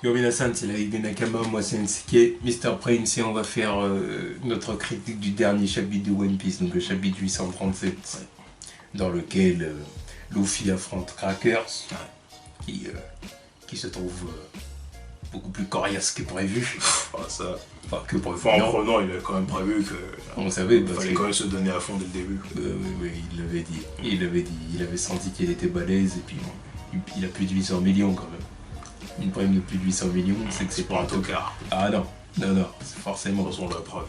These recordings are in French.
Yo Minasan, c'est la Ligue des Nakama, moi c'est Nsuke, Mr. Prince, et on va faire notre critique du dernier chapitre de One Piece, donc le chapitre 837, dans lequel Luffy affronte Crackers, qui se trouve beaucoup plus coriace que prévu. Ça. Enfin, que prévu. En prenant, il a quand même prévu que. On savait, il fallait quand même se donner à fond dès le début. Oui, il l'avait dit. Il avait senti qu'il était balèze, et puis bon, il a plus de 800 millions quand même. Une prime de plus de 800 millions, c'est que c'est pas un tocard. Ah non, c'est forcément. De toute façon, la preuve.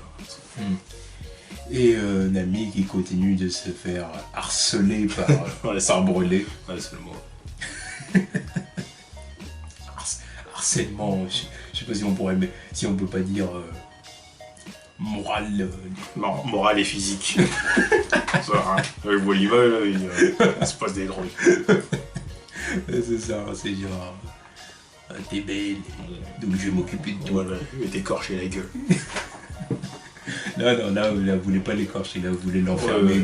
Et Nami qui continue de se faire harceler par brûler. Ouais, c'est le mot. Harcèlement, je sais pas si on pourrait, mais si on peut pas dire moral. Moral et physique. Ça, hein. Avec Bolivar, il se passe des drôles. C'est ça, c'est genre. T'es belle, donc je vais m'occuper de toi. Voilà, je vais t'écorcher la gueule. Non, là, elle voulait pas l'écorcher, là, elle voulait l'enfermer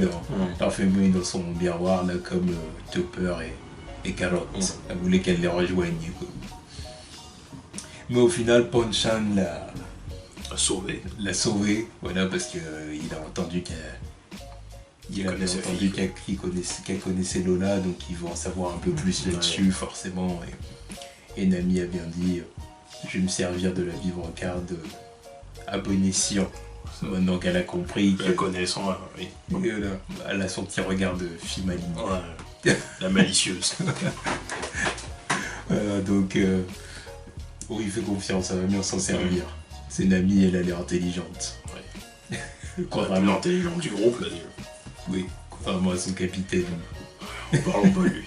dans son miroir, là, comme Topper et Carrot. Elle voulait qu'elle les rejoigne, quoi. Mais au final, Ponchan l'a sauvé, voilà, parce qu'il a entendu qu'elle connaissait Lola, donc il veut en savoir un peu plus là-dessus, forcément. Et Nami a bien dit, je vais me servir de la vivre carte à bon escient. Maintenant qu'elle a compris. Elle connaît son. Oui. Et voilà, elle a son petit regard de fille maligne. Ouais, la malicieuse. Donc, il fait confiance, ça va bien s'en servir. C'est Nami, elle a l'air intelligente. Ouais. Contrairement intelligente du groupe, là, déjà. Oui, contrairement à son capitaine. Parlons pas de lui.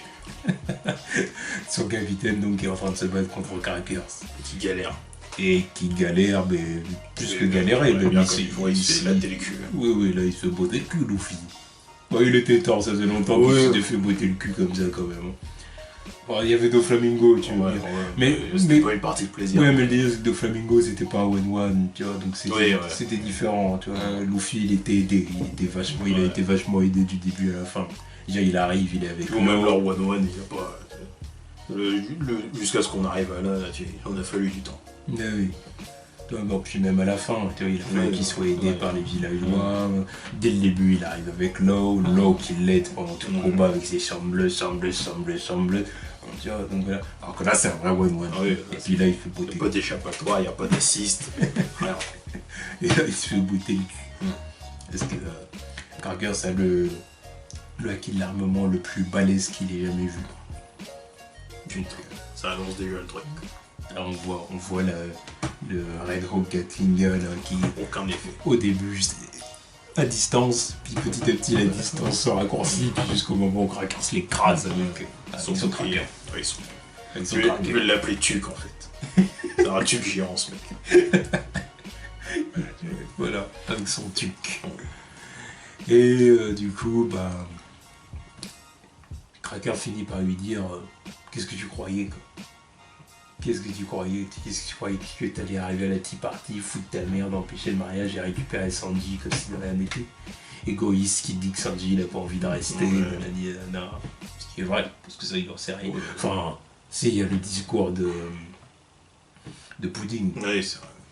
Son capitaine, donc, qui est en train de se battre contre Crackers. Qui galère. Et qui galère, mais plus que galérer, il se fait latter le cul. Oui, là il se fait botter le cul, Luffy. Ouais, il était tort, ça faisait longtemps qu'il s'était fait botter le cul comme ça quand même. Bon, il y avait Doflamingo, tu vois. Mais c'était pas une partie de plaisir. Ouais, mais le délire c'est que Doflamingo c'était pas un 1-1, tu vois, donc c'était différent, tu vois. Luffy il était aidé, il a été vachement aidé du début à la fin. Déjà il arrive, il est avec lui. Ou même leur 1-1, il n'y a pas. Jusqu'à ce qu'on arrive à là, on a fallu du temps. Ah oui. Bon, puis même à la fin, tu vois, il a fallu qu'il soit aidé par les villageois. Dès le début, il arrive avec Law qui l'aide pendant tout le combat avec ses chambres bleues. Tu vois, donc voilà. Alors que là, c'est un vrai 1-1. Oui, et puis là, il fait botter. Il n'y a pas d'échappatoire, il n'y a pas d'assist. Et là, il se fait botter le cul. Parce que Crackers a le acquis de l'armement le plus balèze qu'il ait jamais vu. Ça annonce déjà le truc. Là, on voit le Red Hawk Gatling qui, aucun effet. Au début, c'est à distance, puis petit à petit, la distance se raccourcit, puis jusqu'au moment où Crackers l'écrase avec son cracker. Je vais l'appeler Tuc en fait. C'est un Tuc géant ce mec. Voilà, avec son Tuc. Et du coup, Cracker finit par lui dire qu'est-ce que tu croyais quoi. Qu'est-ce que tu croyais que tu allais arriver à la tea party, foutre ta merde, empêcher le mariage et récupérer Sanji comme si de rien n'était. Égoïste qui dit que Sanji il a pas envie de rester, non. Ce qui est vrai, parce que ça il en sait rien. Enfin, il y a le discours de Pudding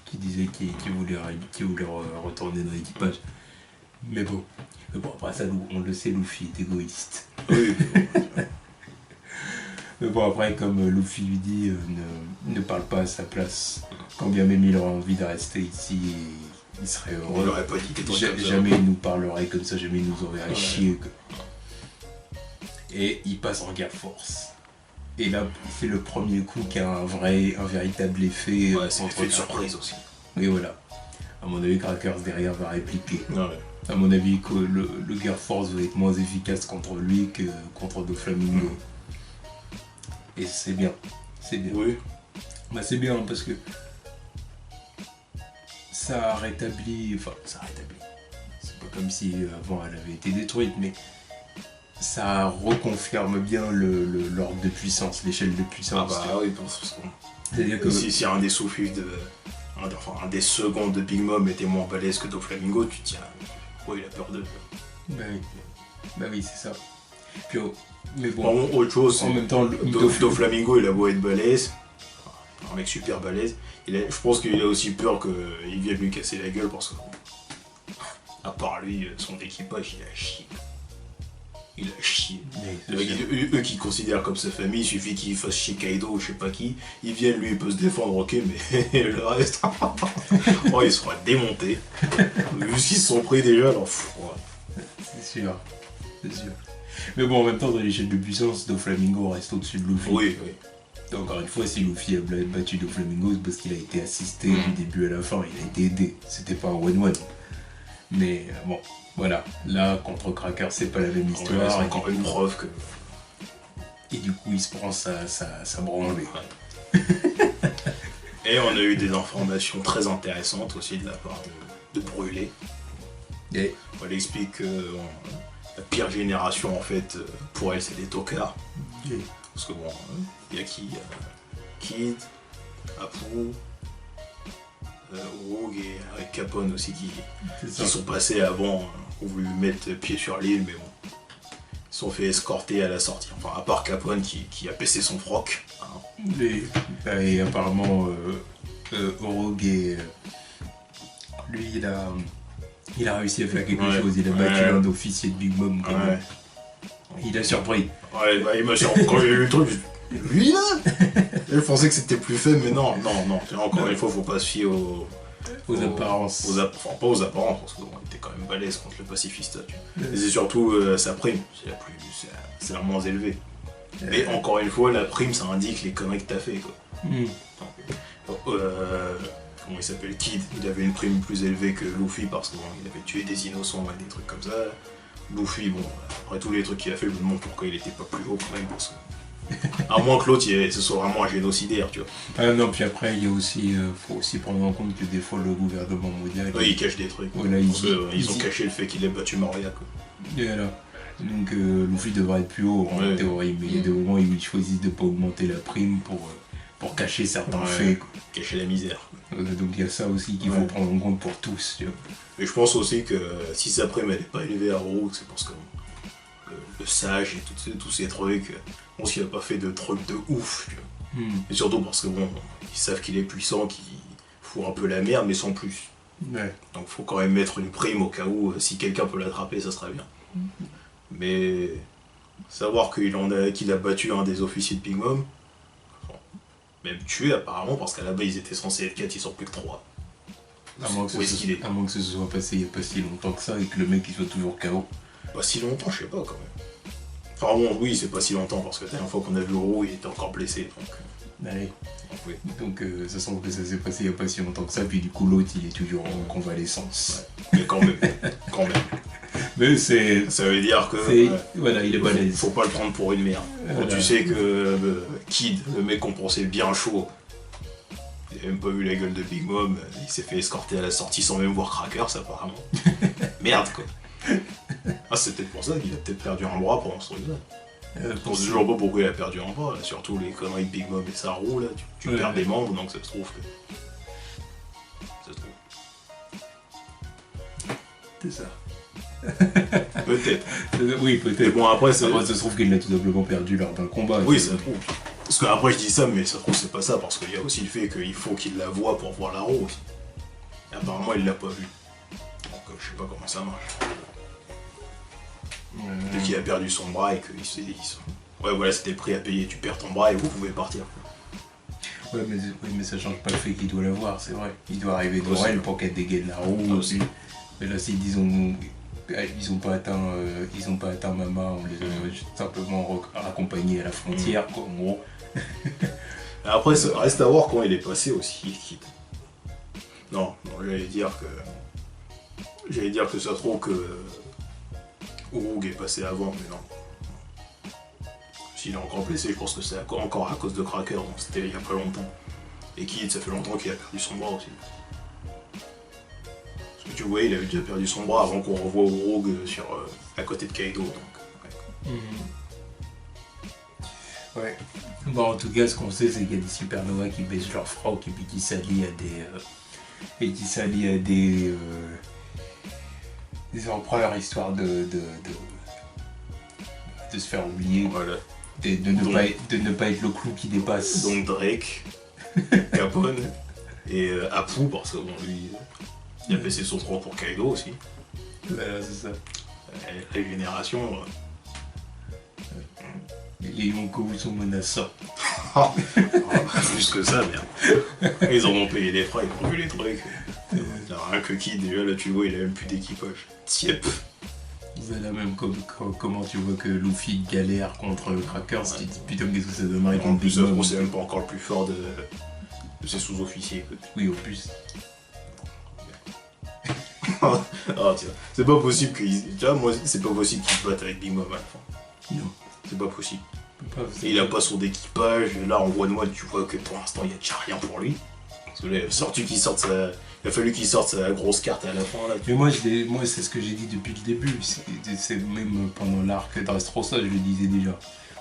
qui disait qu'il voulait retourner dans l'équipage. Mais bon, après ça, on le sait, Luffy est égoïste. Oui. Mais bon, après, comme Luffy lui dit, ne parle pas à sa place. Quand bien même il aurait envie de rester ici, il serait heureux. On l'aurait pas dit. Jamais il nous parlerait comme ça, jamais il nous enverrait chier. Et il passe en guerre force. Et là, il fait le premier coup qui a un véritable effet. Ouais, c'est un effet de surprise aussi. Et voilà. À mon avis, Crackers derrière va répliquer. Ouais. À mon avis, que le guerre force va être moins efficace contre lui que contre Doflamingo. Et c'est bien. Oui. C'est bien parce que ça rétablit. C'est pas comme si avant elle avait été détruite, mais ça reconfirme bien l'ordre de puissance, l'échelle de puissance. Ah bah oui, parce que c'est-à-dire que si un des sous-fils un des seconds de Big Mom était moins balèze que Doflamingo, tu te dis il a peur d'eux. Bah oui, c'est ça. Puis, mais bon, autre chose, en même temps, Doflamingo il a beau être balèze, un mec super balèze. Je pense qu'il a aussi peur qu'il vienne lui casser la gueule parce que, à part lui, son équipage, il a chié. Il a chié. Eux qui considèrent comme sa famille, il suffit qu'il fasse chier Kaido ou je sais pas qui. Ils viennent, lui, il peut se défendre, ok, mais le reste, oh, il sera démonté. Vu ce qu'ils se sont pris déjà, alors ouais. C'est sûr. Mais bon, en même temps, dans l'échelle de puissance, Doflamingo reste au-dessus de Luffy. Oui. Encore une fois, si Luffy a battu Doflamingo, c'est parce qu'il a été assisté du début à la fin, il a été aidé. C'était pas un one-one. Mais bon, voilà. Là, contre Cracker, c'est pas la même histoire. C'est encore une preuve que... Et du coup, il se prend sa branlée. Ouais. Et on a eu des informations très intéressantes aussi de la part de Brûlé. Et on explique que la pire génération, en fait, pour elle, c'est les tocards. Parce que bon, il y a qui Kid, Apu, Rogue et avec Capone aussi qui sont passés avant, ont voulu mettre pied sur l'île, mais bon, ils sont fait escorter à la sortie. Enfin, à part Capone qui a baissé son froc. Hein. Et apparemment, Rogue, lui, il a réussi à faire quelque chose. Il a battu un officier de Big Mom quand même. Il a surpris. Ouais, bah, il m'a surpris. Quand j'ai lu le truc, lui là je pensais que c'était plus faible, mais non. Encore une fois, faut pas se fier aux apparences. Enfin, pas aux apparences, parce qu'on était quand même balèze contre le pacifista. Et c'est surtout sa prime, c'est la moins élevée. Mais encore une fois, la prime, ça indique les conneries que t'as fait, quoi. Comment il s'appelle, Kid, il avait une prime plus élevée que Luffy parce qu'il avait tué des innocents et des trucs comme ça. Luffy, bon, après tous les trucs qu'il a fait, je me demande pourquoi il était pas plus haut quand même, parce que... à moins que l'autre, ce soit vraiment un génocidaire, tu vois. Ah non, puis après, il y a aussi, faut aussi prendre en compte que des fois, le gouvernement mondial... Oui, il cache des trucs. Voilà, ils ont caché le fait qu'il ait battu Moria, quoi. Et voilà. Donc Luffy devrait être plus haut en théorie, mais il y a des moments où ils choisissent de pas augmenter la prime pour cacher certains faits, quoi. Cacher la misère. Donc il y a ça aussi qu'il faut prendre en compte pour tous, tu vois. Et je pense aussi que si sa prime elle n'est pas élevée à Rogue, c'est parce que le sage et tous ces trucs, je pense qu'il n'a pas fait de trucs de ouf, tu vois. Et surtout parce que bon, ils savent qu'il est puissant, qu'il fout un peu la merde, mais sans plus. Ouais. Donc faut quand même mettre une prime au cas où, si quelqu'un peut l'attraper, ça serait bien. Mais savoir qu'il a battu un des officiers de Big Mom, même tué apparemment, parce qu'à la base ils étaient censés être 4, ils sont plus que 3. À moins que ce soit passé il n'y a pas si longtemps que ça et que le mec il soit toujours KO. Pas si longtemps, je sais pas quand même. Enfin bon, oui, c'est pas si longtemps parce que la dernière fois qu'on a vu Oro, il était encore blessé. Donc, allez. Oui. Donc ça semble que ça s'est passé il n'y a pas si longtemps que ça, puis du coup l'autre il est toujours en convalescence. Ouais. Mais quand même, quand même. Mais c'est... Ça veut dire que... voilà, il est balèze. Faut pas le prendre pour une merde. Quand tu sais que Kid, le mec qu'on pensait bien chaud, il a même pas vu la gueule de Big Mom, il s'est fait escorter à la sortie sans même voir Crackers apparemment. Merde quoi. Ah c'est peut-être pour ça qu'il a peut-être perdu un bras pendant ce truc-là. On sait toujours pas pourquoi il a perdu un bras, là. Surtout les conneries de Big Mom et sa roue là, tu perds des membres donc ça se trouve que... Ça se trouve. C'est ça. Peut-être. Oui, peut-être. Mais bon, après, ça se trouve qu'il l'a tout simplement perdu lors d'un combat. Oui, ça se trouve. Parce qu'après, je dis ça, mais ça se trouve, c'est pas ça, parce qu'il y a aussi le fait qu'il faut qu'il la voie pour voir la roue aussi. Et apparemment, il l'a pas vue. Donc, je sais pas comment ça marche. Dès qu'il a perdu son bras et qu'il s'est dit, ouais, voilà, c'était prêt à payer, tu perds ton bras et vous pouvez partir. Ouais, mais ça change pas le fait qu'il doit la voir, c'est vrai. Il doit arriver devant elle pour qu'elle dégaine la roue aussi. Mais là, si disons. Ils ont pas atteint Mama, on les a simplement raccompagnés à la frontière, quoi, en gros. Après, ça reste à voir quand il est passé aussi, Kid. Non, j'allais dire que ça se trouve que Urug est passé avant, mais non. S'il est encore blessé, je pense que c'est encore à cause de Cracker, donc c'était il y a pas longtemps. Et Kid, ça fait longtemps qu'il a perdu son bras aussi. Parce que tu vois, il avait déjà perdu son bras avant qu'on revoie Urug à côté de Kaido. Donc, ouais. Bon, en tout cas, ce qu'on sait, c'est qu'il y a des supernovas qui baissent leur froc et puis qui s'allient à des empereurs histoire de se faire oublier. Voilà. De ne pas être le clou qui dépasse. Donc Drake, Et Apu, parce que bon, lui, il a baissé son rang pour Kaido aussi. Voilà, c'est ça. La génération. Les Yonko sont menaçants. Plus que ça, merde. Ils en ont payé des frais, ils ont vu les trucs. Rien que qui, déjà là tu vois, il a même plus d'équipage. Tiep. Voilà, même comment tu vois que Luffy galère contre Crackers, tu te dis putain, qu'est-ce que ça donnerait En contre plus, Big Mom. c'est même pas encore le plus fort de ses sous-officiers. Oui, au plus. Ah, tiens, c'est pas possible qu'ils. Tu vois, moi, c'est pas possible qu'ils se battent avec Big Mom à la fin. Non. C'est pas possible. Pas, Et il a pas son équipage, et là en one-one, tu vois que pour l'instant, il y a déjà rien pour lui. Parce que là, il a fallu qu'il sorte sa grosse carte à la fin. Là, Mais moi, c'est ce que j'ai dit depuis le début. C'est même pendant l'arc d'Astrosa, je le disais déjà.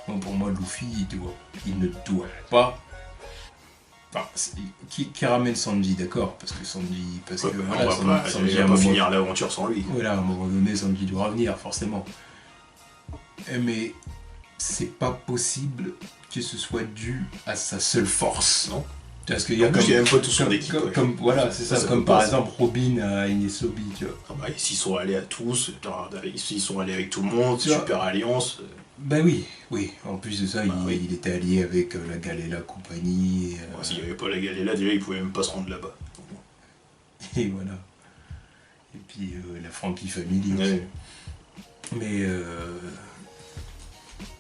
Moi, pour moi, Luffy, il ne doit pas. Enfin, qui ramène Sanji, d'accord, parce que Sanji. Parce que voilà, Sanji va pas finir l'aventure sans lui. Voilà, à un moment donné, Sanji doit revenir, forcément. Mais c'est pas possible que ce soit dû à sa seule force. Non. Parce qu'il y a en plus, il n'y a même pas tout son équipage. Voilà, c'est ça, comme par exemple Robin à Inesobi, tu vois. Ah bah, s'ils sont allés à tous, s'ils sont allés avec tout le monde, Super Alliance. Ben oui, en plus de ça, il était allié avec la Galela compagnie. S'il n'y avait pas la Galela, déjà, il pouvait même pas se rendre là-bas. Et voilà. Et puis la Frankie Family aussi. Ouais.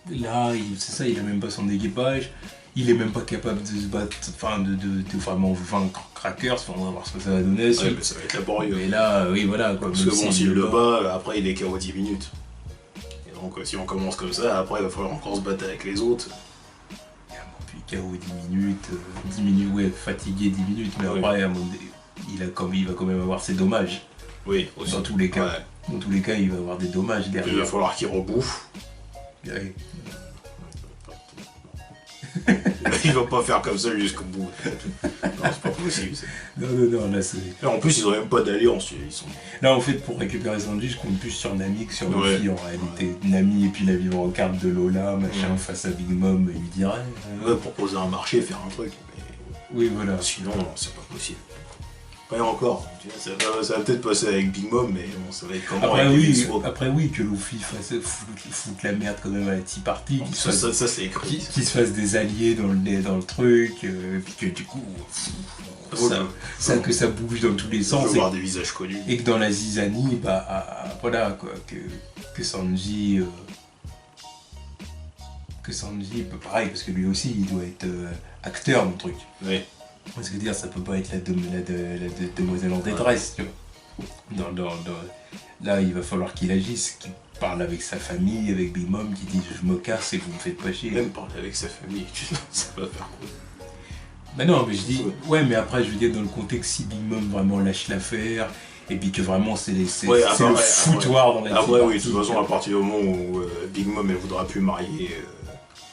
Mais là, c'est ça, il a même pas son équipage. Il est même pas capable de se battre, enfin de vraiment vaincre Crackers. Enfin, on va voir ce que ça va donner. Ouais, mais ça va être laborieux. Mais là, oui, voilà. Quoi, parce que bon, s'il le bat, après il est KO 10 minutes. Et donc, si on commence comme ça, après il va falloir encore se battre avec les autres. Puis KO 10 minutes, 10 minutes, ouais, fatigué 10 minutes, mais après, il va quand même avoir ses dommages. Oui, aussi. Dans tous les cas. Ouais. Dans tous les cas, il va avoir des dommages derrière. Il va falloir qu'il rebouffe. Ouais. Il va pas faire comme ça jusqu'au bout. Non, c'est pas possible. Non, là c'est. Là, en plus, ils ont même pas d'alliance. Là, en fait, pour récupérer Sanji, je compte plus sur Nami que sur Luffy en réalité. Nami et puis la vivre en carte de Lola, machin, face à Big Mom, il lui dirait. Ouais, pour poser un marché, faire un truc. Mais... Oui, voilà. Sinon, c'est pas possible. Et encore, tu vois, ça va peut-être passer avec Big Mom, mais bon, ça va être comment après oui, que Luffy foute la merde quand même à la Tea Party, qu'il se fasse des alliés dans le truc, puis que du coup, que ça bouge dans tous les sens. Voir des visages connus. Et que dans la zizanie, voilà quoi, que Sanji... pareil, parce que lui aussi, il doit être acteur dans le truc. Oui. Parce que dire, ça peut pas être la demoiselle en détresse, tu vois. Là, il va falloir qu'il agisse, qu'il parle avec sa famille, avec Big Mom, qui dit je me casse et vous me faites pas chier. Même parler avec sa famille, ça va faire quoi? Bah non, mais je dis, ouais, mais après, je veux dire, dans le contexte, si Big Mom vraiment lâche l'affaire, et puis que vraiment c'est le foutoir dans la vie. Après, oui, de toute façon, à partir du moment où Big Mom, elle voudra plus marier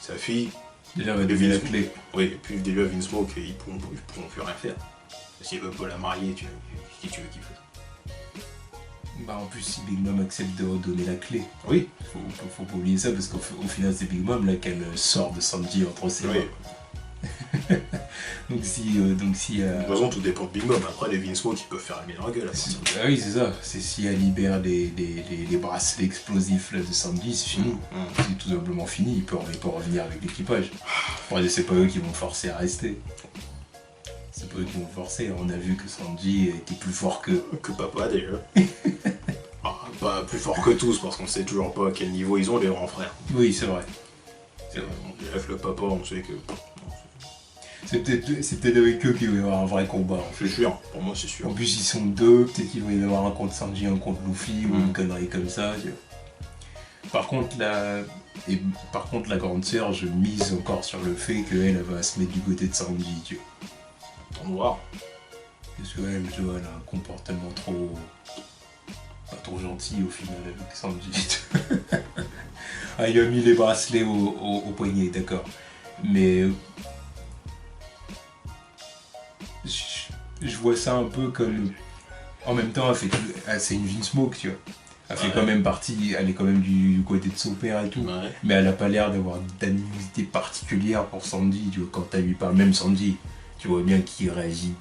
sa fille. Déjà, elle va donner la clé. Oui, et puis déjà Vince Smoke, ils pourront plus rien faire. S'ils veulent pas la marier, qui tu veux qu'il fasse? Bah en plus, si Big Mom accepte de redonner la clé, oui, faut pas oublier ça, parce qu'au final, c'est Big Mom là qu'elle sort de Sanji entre ses mains. Oui. donc si de toute façon, tout dépend de Big Mom. Après, les Vince Smoke, ils peuvent faire la la gueule. Ah oui, c'est ça. C'est si elle libère les bracelets explosifs là, de Sanji, c'est fini. C'est tout simplement fini. Il peut revenir avec l'équipage. C'est pas eux qui vont le forcer à rester. C'est pas eux qui vont le forcer. On a vu que Sanji était plus fort que papa déjà. Pas plus fort que tous, parce qu'on sait toujours pas à quel niveau ils ont les grands frères. Oui, c'est vrai. Le papa, on sait que... C'est peut-être avec eux qu'il va y avoir un vrai combat. En fait. C'est sûr, pour moi c'est sûr. En plus ils sont deux, peut-être qu'il va y avoir un contre Sanji, un contre Luffy ou une connerie comme ça. Par contre la grande sœur, je mise encore sur le fait qu'elle va se mettre du côté de Sanji, tu vois. En noir. Parce qu'elle, tu vois, elle a un comportement pas trop gentil au final avec Sanji. Ah, il a mis les bracelets au poignet, d'accord. Mais je vois ça un peu comme... En même temps, c'est une Vince Smoke, tu vois. Elle fait quand même partie, elle est quand même du côté de son père et tout. Ouais. Mais elle a pas l'air d'avoir d'animosité particulière pour Sanji, tu vois, quand elle lui parle. Même Sanji, tu vois bien qu'il réagit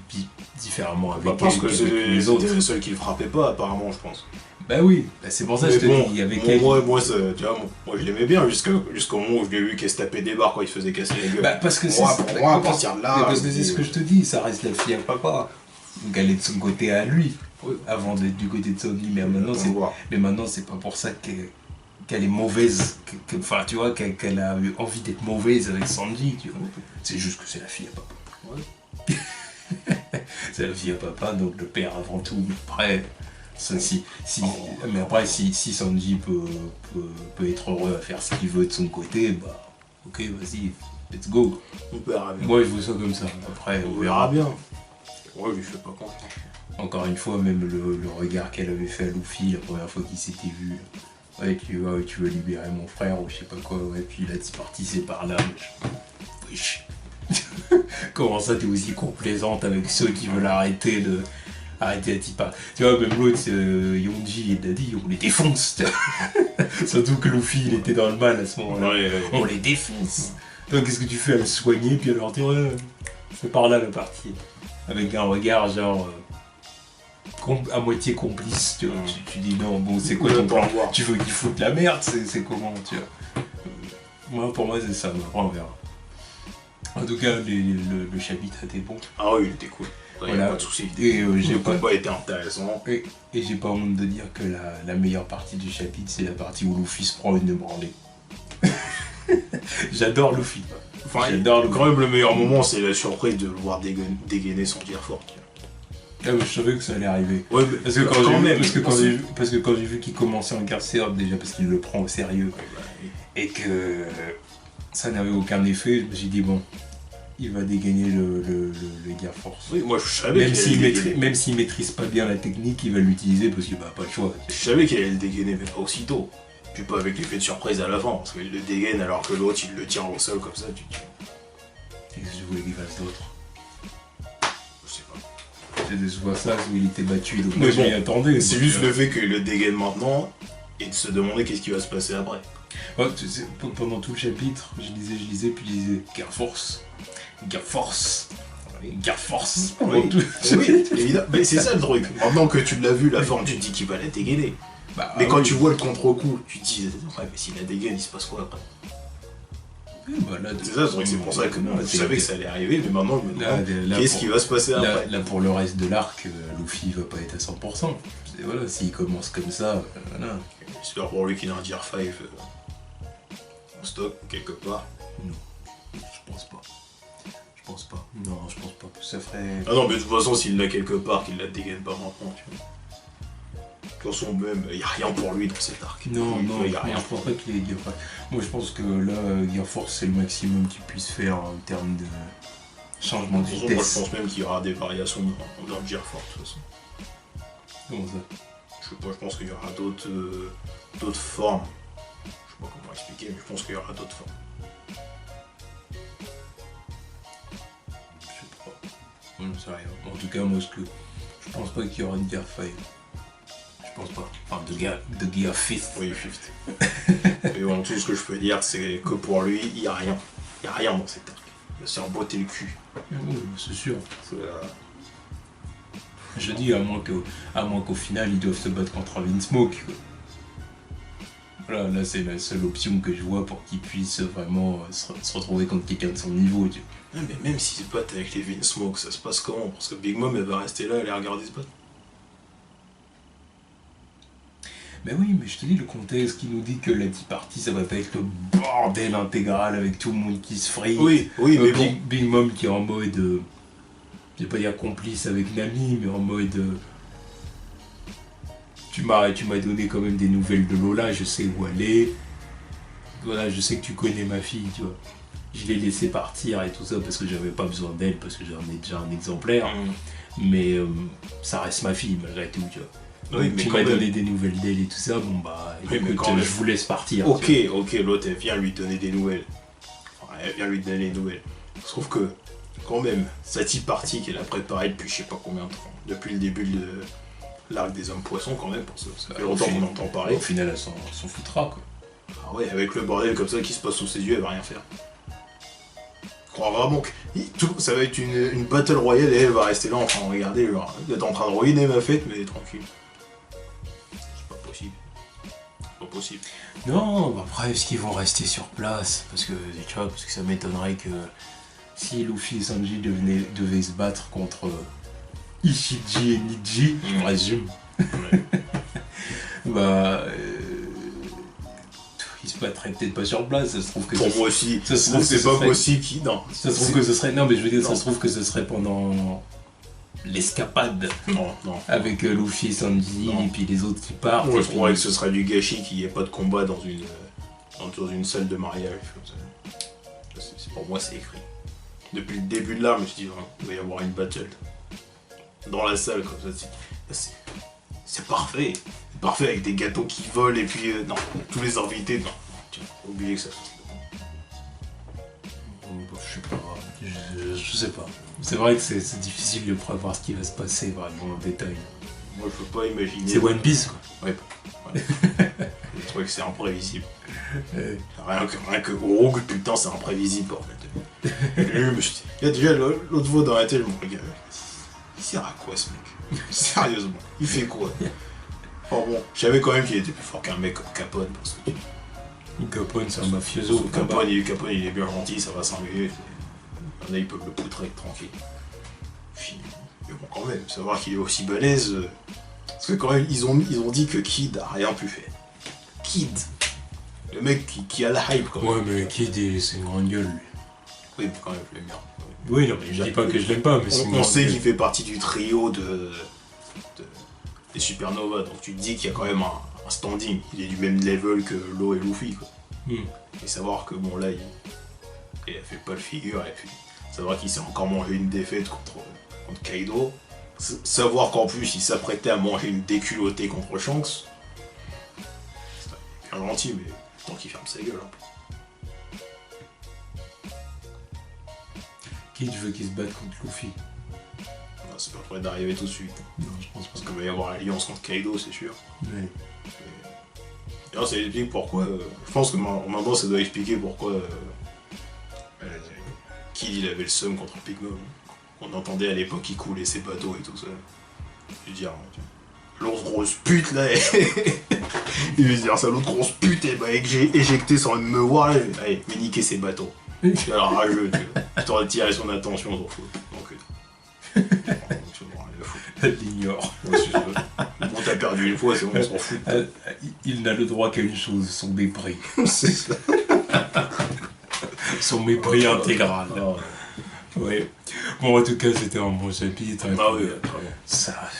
différemment avec parce elle que qu'avec les autres. c'était le seul qui le frappait pas, apparemment, je pense. Bah oui, bah c'est pour ça que je te dis, avec elle. Moi, tu vois, moi je l'aimais bien jusqu'au moment où je l'ai vu qu'elle se tapait des barres quand il se faisait casser la gueule. Bah parce que pour moi, à partir de là. Parce que c'est ce que je te dis, ça reste la fille à papa. Donc elle est de son côté à lui, avant d'être du côté de Sandy. Mais maintenant, c'est pas pour ça qu'elle est mauvaise. Enfin, tu vois, qu'elle a eu envie d'être mauvaise avec Sandy, tu vois. C'est juste que c'est la fille à papa. Ouais. C'est la fille à papa, donc le père avant tout. Mais après, si Sandy peut être heureux à faire ce qu'il veut de son côté, bah, ok, vas-y, let's go. On verra bien. Moi, je veux ça comme ça. Après, on verra bien. Moi, je lui fais pas confiance. Encore une fois, même le regard qu'elle avait fait à Luffy la première fois qu'ils s'étaient vus. Ouais, tu veux libérer mon frère ou je sais pas quoi. Ouais, puis là, tu parti, c'est par là. Wesh. Comment ça, t'es aussi complaisante avec ceux qui veulent arrêter la tipa. Tu vois, même l'autre, Yonji et Daddy, on les défonce. Surtout que Luffy, il était dans le mal à ce moment-là. Ouais. On les défonce. Donc, qu'est-ce que tu fais à le soigner, puis à leur dire, ouais, c'est par là la partie. Avec un regard genre à moitié complice, tu vois. Tu dis non, bon, c'est quoi ton plan? Tu veux qu'il foute la merde? C'est comment, tu vois? Moi, pour moi, c'est ça, mais après on verra. En tout cas, le chapitre était bon. Ah oui, il était cool. Voilà. Pas de soucis. Et j'ai pas été intéressant. Et j'ai pas honte de dire que la meilleure partie du chapitre, c'est la partie où Luffy se prend une branlée. J'adore Luffy. Enfin, quand même, le meilleur moment, c'est la surprise de le voir dégainer son tir fort. Ah oui, je savais que ça allait arriver. Ouais, parce que quand j'ai vu qu'il commençait en garde déjà parce qu'il le prend au sérieux, et que ça n'avait aucun effet, je me suis dit bon, il va dégainer le Gear Force. Oui, moi je savais même s'il maîtrise pas bien la technique, il va l'utiliser parce qu'il n'a pas le choix. Je savais qu'il allait le dégainer, mais pas aussitôt. Puis pas avec l'effet de surprise à la fin, parce qu'il le dégaine alors que l'autre il le tient au sol comme ça, tu dis. Qu'est-ce que je voulais qu'il fasse d'autre? Je sais pas. C'est soit ça, soit il était battu, donc moi je m'y attendais. C'est juste le fait qu'il le dégaine maintenant et de se demander qu'est-ce qui va se passer après. Ouais, tu sais, pendant tout le chapitre, je lisais, puis je disais Gear Force. Oui, évidemment. Mais c'est ça le truc. Maintenant que tu l'as vu, la forme, tu te dis qu'il va la dégainer. Bah, mais quand tu vois le contre-coup, tu te dis, ouais, mais s'il la dégaine, il se passe quoi après? Bah là, c'est ça le truc, c'est pour ça que je savais que ça allait arriver, mais maintenant je me demande qu'est-ce qui va se passer après. Là, pour le reste de l'arc, Luffy va pas être à 100%. Et voilà, s'il commence comme ça, voilà. J'espère pour lui qu'il a un Gear 5 en stock quelque part. Non, je pense pas. Non, je pense pas que ça ferait. Ah non, mais de toute façon, s'il l'a quelque part, qu'il la dégaine pas maintenant, tu vois. De toute façon, même, il n'y a rien pour lui dans cet arc. Non, il n'y a rien. Je pense pas qu'il ait Gear Force. Moi, je pense que là, Gear Force, c'est le maximum qu'il puisse faire en termes de changement de vitesse. Moi, je pense même qu'il y aura des variations dans le Gear Force, de toute façon. Comment ça? Je sais pas, je pense qu'il y aura d'autres formes. Je sais pas comment expliquer, mais je pense qu'il y aura d'autres formes. Je sais pas. Moi, je sais rien. En tout cas, moi, je pense pas qu'il y aura une Gear 5. Je pense pas. Enfin, de Gear 5. Oui, 5. Et bon, tout ce que je peux dire, c'est que pour lui, il n'y a rien. Il n'y a rien dans cet arc. Il va se faire botter le cul. Oui, c'est sûr. Je dis, à moins qu'au final, ils doivent se battre contre Raven Smoke. Voilà, là, c'est la seule option que je vois pour qu'ils puissent vraiment se retrouver contre quelqu'un de son niveau. Tu vois. Mais même s'ils se battent avec les Raven Smoke, ça se passe comment? Parce que Big Mom, elle va rester là, elle les regarder se battre. Ben oui, mais je te dis, le contexte qui nous dit que la Tea Party, ça va pas être le bordel intégral avec tout le monde qui se frite. Oui, mais bon. Big Mom qui est en mode, je vais pas dire complice avec Nami, mais en mode, tu m'as donné quand même des nouvelles de Lola, je sais où elle est. Voilà, je sais que tu connais ma fille, tu vois. Je l'ai laissée partir et tout ça parce que j'avais pas besoin d'elle, parce que j'en ai déjà un exemplaire. Mais ça reste ma fille malgré tout, tu vois. Oui, mais tu m'as donné des nouvelles d'elle et tout ça, bon bah écoute, je vous laisse partir. Ok, l'autre elle vient lui donner des nouvelles. Sauf que, quand même, sa petite partie qu'elle a préparée depuis je sais pas combien de temps, depuis le début de l'arc des hommes poissons quand même, parce que ça fait longtemps qu'on entend parler. Au final elle s'en foutra quoi. Ah ouais, avec le bordel comme ça qui se passe sous ses yeux, elle va rien faire. crois vraiment que ça va être une battle royale et elle va rester là en train de regarder, genre, vous êtes en train de ruiner ma fête, mais tranquille. C'est pas possible. C'est pas possible. Non, bah après, est-ce qu'ils vont rester sur place? Parce que, tu vois, parce que ça m'étonnerait que si Luffy et Sanji devaient se battre contre Ishiji et Niji, je présume, Ouais. bah... ils se battraient peut-être pas sur place, ça se trouve que... Pour moi aussi, ça se trouve c'est que pas ce serait- possible qui... Non. Ça se trouve que ce serait... Non, mais je veux dire, Non. ça se trouve que ce serait pendant l'escapade Non. avec Luffy et Sanji, Non. et puis les autres qui partent. Moi, et je puis- croirais que ce serait du gâchis qu'il n'y ait pas de combat dans une salle de mariage. Pour moi, c'est écrit. Depuis le début de l'art, je me suis dit, il va y avoir une battle. Dans la salle, comme ça. C'est parfait. C'est parfait avec des gâteaux qui volent et puis, non, tous les invités, non. Tu as oublié que ça. Je sais pas, je sais pas. C'est vrai que c'est difficile de prévoir ce qui va se passer vraiment en détail. Moi, je peux pas imaginer. C'est One Piece, quoi. Ouais. Je trouvais que c'est imprévisible. Ouais. Rien que Rogue, putain, c'est imprévisible, en fait. Je me suis dit, il y a déjà l'autre fois dans la tête, je me regarde. Il sert à quoi, ce mec? Sérieusement, il fait quoi? Oh bon, je savais quand même qu'il était plus fort qu'un mec comme Capone, parce que Capone, c'est un mafioso. Capone, il est bien gentil, ça va 5 minutes. Il y en a, ils peuvent le poutrer tranquille. Puis, mais bon, quand même, savoir qu'il est aussi balèze. Parce que quand même, ils ont dit que Kid a rien pu faire. Kid, le mec qui a la hype quand même. Ouais, mais Kid, c'est une grande gueule, lui. Oui, mais quand même, je l'aime bien. Oui, non, mais je dis pas que je l'aime pas, mais c'est une On grande sait gueule. qu'il fait partie du trio des Supernova, donc tu te dis qu'il y a quand même un standing. Il est du même level que Law et Luffy, quoi. Et savoir que bon là il a fait pas le figure et puis savoir qu'il s'est encore mangé une défaite contre Kaido, savoir qu'en plus il s'apprêtait à manger une déculottée contre Shanks, c'est bien gentil mais tant qu'il ferme sa gueule. Hein. Kid veut qu'il se batte contre Luffy. Non, c'est pas prêt d'arriver tout de suite. Non, je pense pas. Parce qu'il va y avoir l'alliance contre Kaido, c'est sûr. Ouais. D'ailleurs, ça explique pourquoi. Je pense que maintenant ça doit expliquer pourquoi Kid il avait le seum contre Big Mom. On entendait à l'époque qu'il coulait ses bateaux et tout ça. Je veux dire, l'autre grosse pute là, il veut dire ça, l'autre grosse pute, et bah j'ai éjecté sans même me voir là, allez, mais niquer ses bateaux. Alors rageux, tu t'aurais tiré son attention, on s'en fout. Donc, tu vois, le fou. Elle l'ignore. Bon, t'as perdu une fois, c'est bon, on s'en fout. Il n'a le droit qu'à une chose, son mépris. C'est ça. Son mépris intégral. Ah, Ouais. Bon, en tout cas, c'était un bon chapitre. et ah puis, oui, très bien. Ça,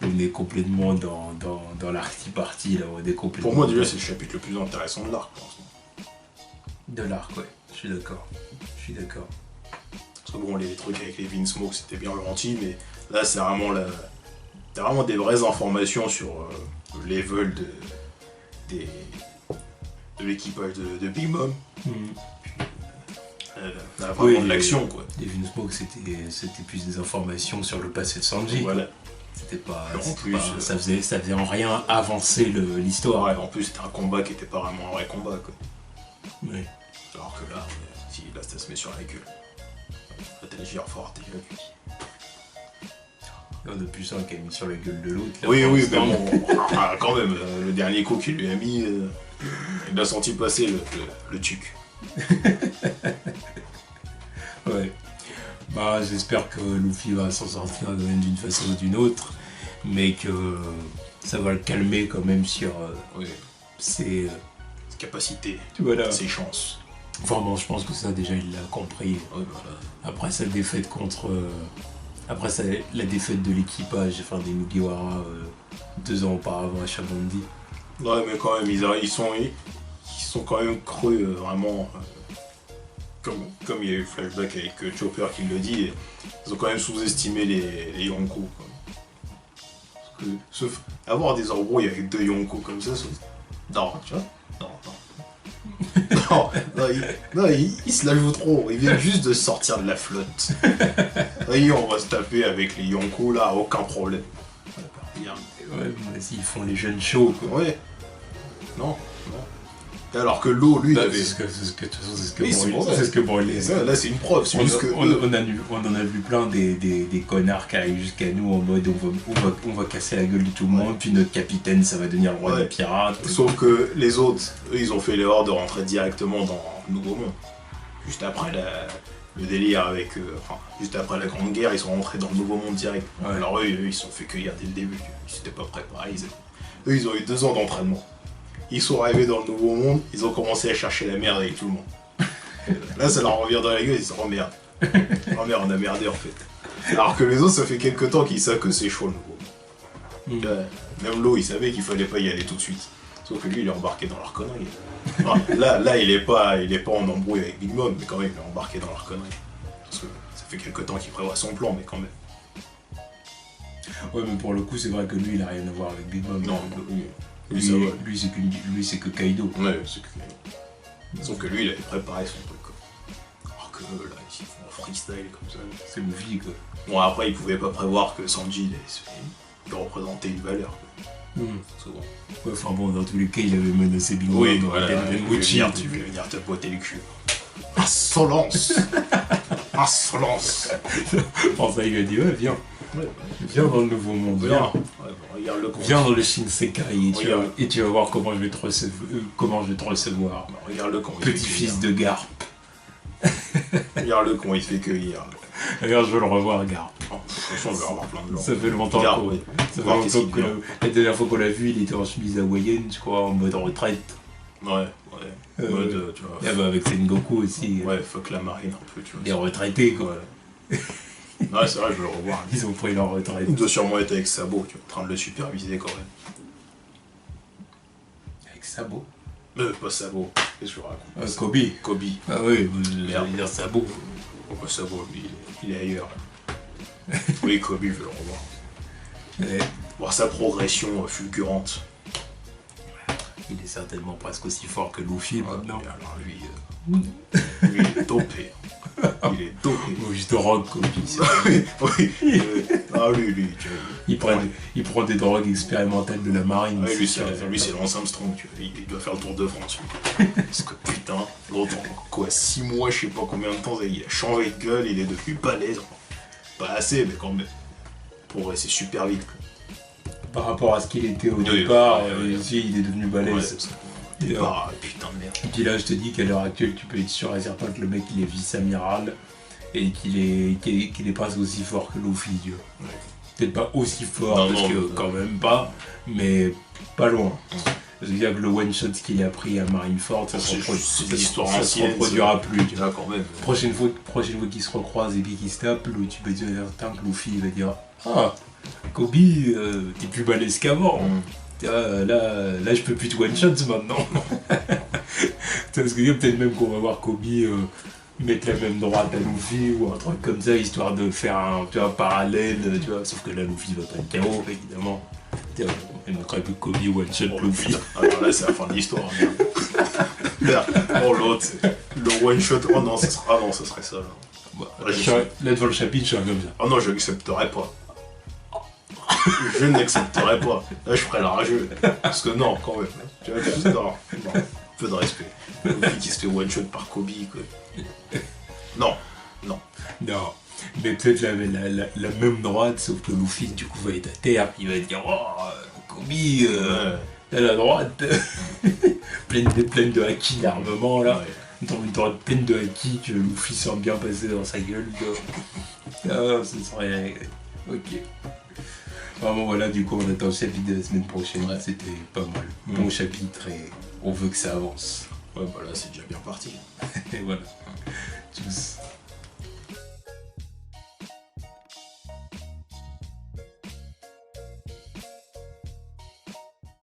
on est complètement dans l'arc partie là. On est complètement Pour moi, déjà, c'est le chapitre le plus intéressant de l'arc, pour l'instant. de l'arc, ouais. Je suis d'accord. Parce que bon, les trucs avec les Vinsmoke, c'était bien gentil, mais là, c'est vraiment t'as vraiment des vraies informations sur le level de l'équipage de Big Mom. Là, vraiment de l'action, quoi. Les Vinsmoke, c'était plus des informations sur le passé de Sanji. Voilà. C'était pas. En c'était plus, pas- ça faisait en rien avancer l'histoire. Ouais, en plus, c'était un combat qui était pas vraiment un vrai combat, quoi. Ouais. Alors que là, ça se met sur la gueule. Là, t'as les gires fortes, déjà. On a plus un qui a mis sur la gueule de l'autre. là, Oui, pour mais l'instant. bon, quand même, le dernier coup qu'il lui a mis, il a senti passer le tuc. Ouais. Bah, j'espère que Luffy va s'en sortir d'une façon ou d'une autre, mais que ça va le calmer quand même sur Oui. ses. Ses capacités, Voilà. ses chances. Vraiment, je pense que ça déjà il l'a compris. Ouais, voilà. Après sa défaite contre. Après la défaite de l'équipage, enfin des Mugiwara 2 ans auparavant à Shabondi. Ouais, mais quand même, ils sont quand même creux, vraiment. Comme il y a eu Flashback avec Chopper qui le dit, ils ont quand même sous-estimé les Yonko. Quoi. Parce que avoir des embrouilles avec 2 Yonko comme ça, non, tu vois. Non, il se la joue trop. Il vient juste de sortir de la flotte. Et on va se taper avec les Yonko là, aucun problème. Ouais, mais s'ils font les jeunes shows, quoi. Ouais. Non. Alors que l'eau, lui, il avait... De toute façon, c'est Oui, ce que Broly. Là, c'est une preuve. C'est juste que On en a vu plein des connards qui arrivent jusqu'à nous en mode on va casser la gueule de tout le monde, puis notre capitaine, ça va devenir le roi des pirates. Sauf que les autres, eux, ils ont fait l'erreur de rentrer directement dans le Nouveau Monde. Juste après le délire avec... juste après la Grande Guerre, ils sont rentrés dans le Nouveau Monde direct. Ouais. Alors eux, ils se sont fait cueillir dès le début. Ils s'étaient pas préparés. Eux, ils ont eu 2 ans d'entraînement. Ils sont arrivés dans le Nouveau Monde, ils ont commencé à chercher la merde avec tout le monde. Là, ça leur revient dans la gueule, ils disent « Oh merde, oh merde, on a merdé en fait. » Alors que les autres, ça fait quelques temps qu'ils savent que c'est chaud le Nouveau Monde. Même l'eau, il savait qu'il fallait pas y aller tout de suite. Sauf que lui, il est embarqué dans leur connerie. Enfin, là, il est pas en embrouille avec Big Mom, mais quand même, il est embarqué dans leur connerie. Parce que ça fait quelques temps qu'il prévoit son plan, mais quand même. Ouais, mais pour le coup, c'est vrai que lui, il a rien à voir avec Big Mom. Non, lui, c'est que Kaido. Ouais, c'est que... Sauf que lui, il avait préparé son truc, quoi. Alors que là, ils font un freestyle comme ça. C'est Luffy, quoi. Bon, après, il pouvait pas prévoir que Sanji, il représentait une valeur, quoi. Souvent. Ouais, enfin bon, dans tous les cas, il avait menacé Big Mom. Oui, voilà, tu veux venir te botter le cul. Insolence. Insolence. Pour ça, il lui a dit, ouais, viens. Viens dans le Nouveau Monde, viens. Ouais, bon, regarde-le con. Viens dans le Shinsekai et tu vas voir comment je vais te recevoir. Bah, regarde-le con. Petit-fils de Garp. Regarde-le con, il se fait cueillir. Regarde, je veux le revoir, Garp. De toute façon, on va avoir plein de gens. Ça fait longtemps que la dernière fois qu'on l'a vu, il était en chemise hawaïenne, je crois, en mode retraite. Ouais. Mode, tu vois. Et bah avec Sengoku aussi. Ouais, fuck la marine un peu, tu vois. Des retraités, quoi. Ouais, c'est vrai, je veux le revoir. Ils ont pris leur retraite. Il doit sûrement être avec Sabo, tu vois, en train de le superviser quand même. Avec Sabo Pas Sabo, qu'est-ce que je raconte Kobe. Kobe. Ah oui, j'allais dire Sabo. Pourquoi Sabo, lui, il est ailleurs. Là. Oui, Kobe, je veux le revoir. Voir sa progression fulgurante. Il est certainement presque aussi fort que Luffy maintenant. Alors lui, il est dopé. Il est dopé. Mauvise drogue, Kobe. Oui. Ah lui, tu vois. Il prend des drogues expérimentales de la marine. Ouais, lui, c'est Lance Armstrong, tu vois. Il doit faire le tour de France. Parce que putain, l'autre, quoi, 6 mois, je sais pas combien de temps, il a changé de gueule, il est devenu balèze. Pas assez, mais quand même. Progresser super vite. Quoi. Par rapport à ce qu'il était au départ, ici, il est devenu balèze. Putain de merde. Et puis là, je te dis qu'à l'heure actuelle, tu peux être sûr et certain que le mec, il est vice-amiral et qu'il est pas aussi fort que Luffy, tu vois. Ouais. Peut-être pas aussi fort, quand même pas, mais pas loin. Je veux dire que le one-shot qu'il a pris à Marineford, ça se reproduira plus. Tu vois. Quand même. Prochaine fois qu'ils se recroisent et puis qu'ils se tapent, tu peux dire certain que Luffy il va dire « Ah, Kobe, t'es plus balèze qu'avant. Là, je peux plus de one-shots maintenant. » Parce que peut-être même qu'on va voir Kobe mettre la même droite à Luffy ou un truc comme ça, histoire de faire un parallèle, tu vois. Sauf que là, Luffy va pas être KO, évidemment. Il montrerait que Kobe one-shot Luffy. Alors là, c'est la fin de l'histoire. L'autre, le one-shot, oh non, ça serait ça. Là, devant le chapitre, je suis comme ça. Oh non, je n'accepterai pas. Je n'accepterai pas. Là, je ferai le rageux. Parce que non, quand même. Tu vois, non, peu de respect. Luffy qui se fait one-shot par Kobe, quoi. Non. Mais peut-être la même droite, sauf que Luffy, du coup, va être à terre. Il va dire « Oh, Kobe, t'as la droite. » pleine de haki d'armement, là. Dans une droite pleine de haki que Luffy sent bien passer dans sa gueule. Ah, ce serait... Ok. Vraiment, voilà, du coup, on attend le chapitre de la semaine prochaine. Ouais. C'était pas mal. Bon chapitre et on veut que ça avance. Ouais, bah là, c'est déjà bien parti. Et voilà. Tchuss.